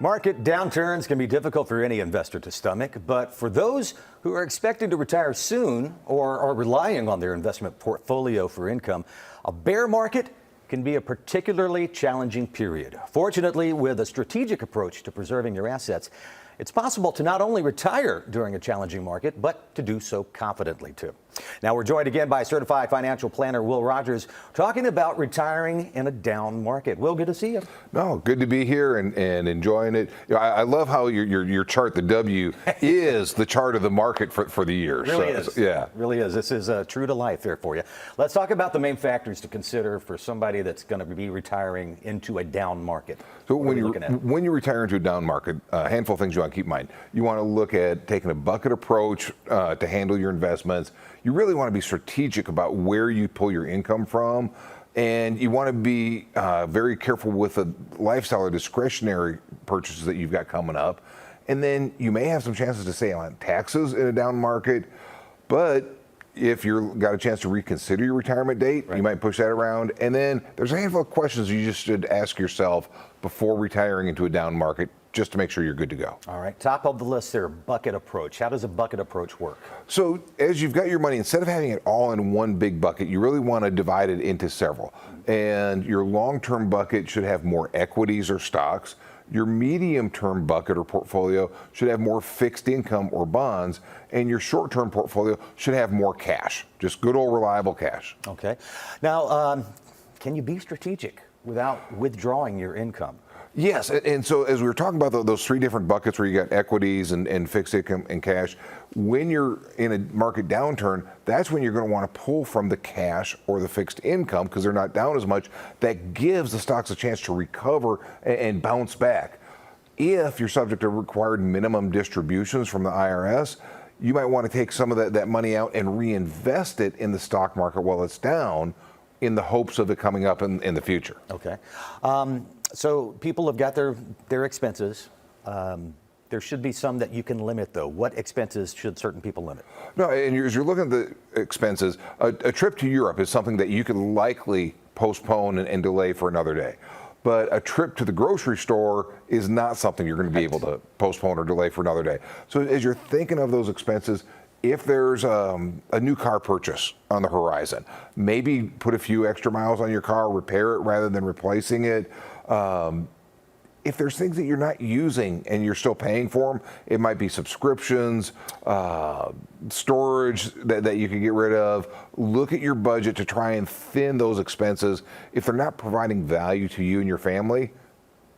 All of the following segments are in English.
Market downturns can be difficult for any investor to stomach, but for those who are expecting to retire soon or are relying on their investment portfolio for income, a bear market can be a particularly challenging period. Fortunately, with a strategic approach to preserving your assets, it's possible to not only retire during a challenging market, but to do so confidently too. Now we're joined again by certified financial planner Will Rogers, talking about retiring in a down market. Will, good to see you. No, good to be here and enjoying it. You know, I love how your chart, the W, is the chart of the market for the year. It really is. Yeah, it really is. This is true to life there for you. Let's talk about the main factors to consider for somebody that's going to be retiring into a down market. So when you retire into a down market, a handful of things you want to keep in mind. You want to look at taking a bucket approach to handle your investments. You really want to be strategic about where you pull your income from, and you want to be very careful with the lifestyle or discretionary purchases that you've got coming up. And then you may have some chances to save on taxes in a down market, but if you've got a chance to reconsider your retirement date, you might push that around. And then there's a handful of questions you just should ask yourself before retiring into a down market, just to make sure you're good to go. All right, top of the list there, bucket approach. How does a bucket approach work? So as you've got your money, instead of having it all in one big bucket, you really want to divide it into several. And your long-term bucket should have more equities or stocks. Your medium-term bucket or portfolio should have more fixed income or bonds, and your short-term portfolio should have more cash, just good old reliable cash. Okay. Now, can you be strategic without withdrawing your income? Yes, and so as we were talking about those three different buckets where you got equities and fixed income and cash, when you're in a market downturn, that's when you're going to want to pull from the cash or the fixed income because they're not down as much. That gives the stocks a chance to recover and bounce back. If you're subject to required minimum distributions from the IRS, you might want to take some of that money out and reinvest it in the stock market while it's down in the hopes of it coming up in the future. Okay. So people have got their expenses. There should be some that you can limit, though. What expenses should certain people limit? No, and as you're looking at the expenses, a trip to Europe is something that you can likely postpone and delay for another day. But a trip to the grocery store is not something you're going to be able to postpone or delay for another day. So as you're thinking of those expenses, if there's a new car purchase on the horizon, maybe put a few extra miles on your car, repair it rather than replacing it. If there's things that you're not using and you're still paying for them, it might be subscriptions, storage that you can get rid of. Look at your budget to try and thin those expenses. If they're not providing value to you and your family,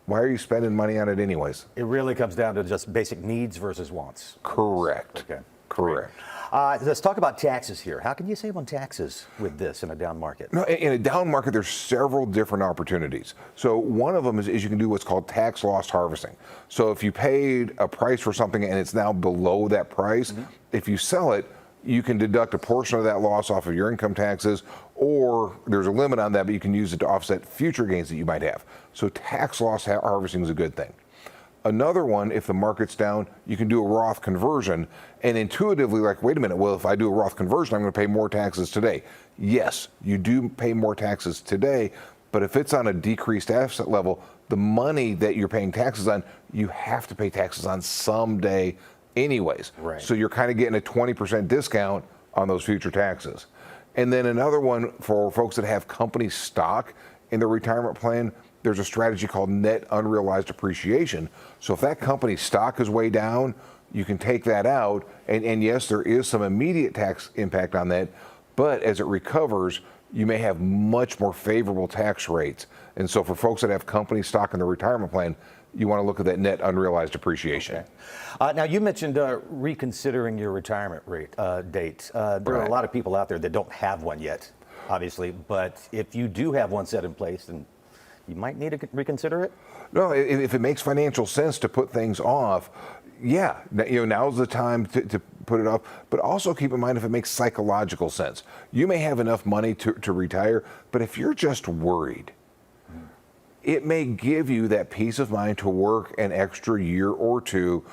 why are you spending money on it anyways? It really comes down to just basic needs versus wants. Correct. Okay. Correct. Let's talk about taxes here. How can you save on taxes with this in a down market? No, in a down market, there's several different opportunities. So one of them is you can do what's called tax loss harvesting. So if you paid a price for something and it's now below that price, if you sell it, you can deduct a portion of that loss off of your income taxes, or there's a limit on that, but you can use it to offset future gains that you might have. So tax loss harvesting is a good thing. Another one, if the market's down, you can do a Roth conversion and intuitively like, wait a minute, well, if I do a Roth conversion, I'm going to pay more taxes today. Yes, you do pay more taxes today, but if it's on a decreased asset level, the money that you're paying taxes on, you have to pay taxes on someday anyways. Right. So you're kind of getting a 20% discount on those future taxes. And then another one for folks that have company stock in their retirement plan, there's a strategy called net unrealized appreciation. So if that company's stock is way down, you can take that out. And yes, there is some immediate tax impact on that, but as it recovers, you may have much more favorable tax rates. And so for folks that have company stock in their retirement plan, you want to look at that net unrealized appreciation. Okay. Now, you mentioned reconsidering your retirement date. There are a lot of people out there that don't have one yet, obviously, but if you do have one set in place, then you might need to reconsider it? No, if it makes financial sense to put things off, yeah, now's the time to put it off. But also keep in mind if it makes psychological sense. You may have enough money to retire, but if you're just worried, it may give you that peace of mind to work an extra year or two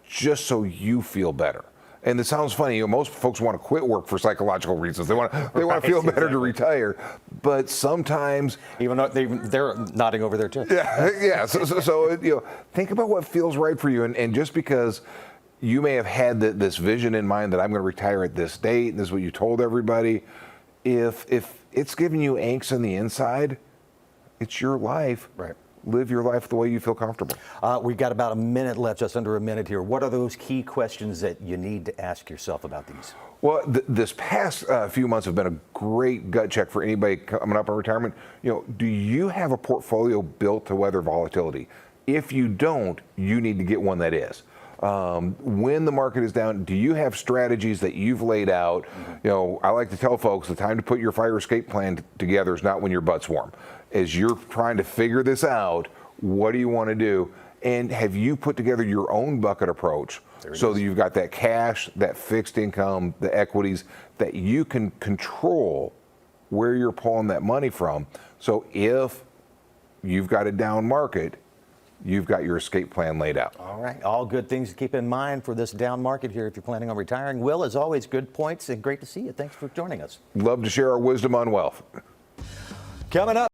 just so you feel better. And it sounds funny. Most folks want to quit work for psychological reasons. They want to Right, feel better to exactly. retire. But sometimes, Even though they're nodding over there too. yeah. So think about what feels right for you. And just because you may have had this vision in mind that I'm going to retire at this date, and this is what you told everybody, if it's giving you angst on the inside, it's your life. Right. Live your life the way you feel comfortable. We've got about a minute left, just under a minute here. What are those key questions that you need to ask yourself about these? Well, this past few months have been a great gut check for anybody coming up on retirement. Do you have a portfolio built to weather volatility? If you don't, you need to get one that is. When the market is down, do you have strategies that you've laid out? I like to tell folks the time to put your fire escape plan together is not when your butt's warm. As you're trying to figure this out, what do you want to do? And have you put together your own bucket approach so that you've got that cash, that fixed income, the equities that you can control where you're pulling that money from? So if you've got a down market, you've got your escape plan laid out. All right. All good things to keep in mind for this down market here if you're planning on retiring. Will, as always, good points and great to see you. Thanks for joining us. Love to share our wisdom on wealth. Coming up.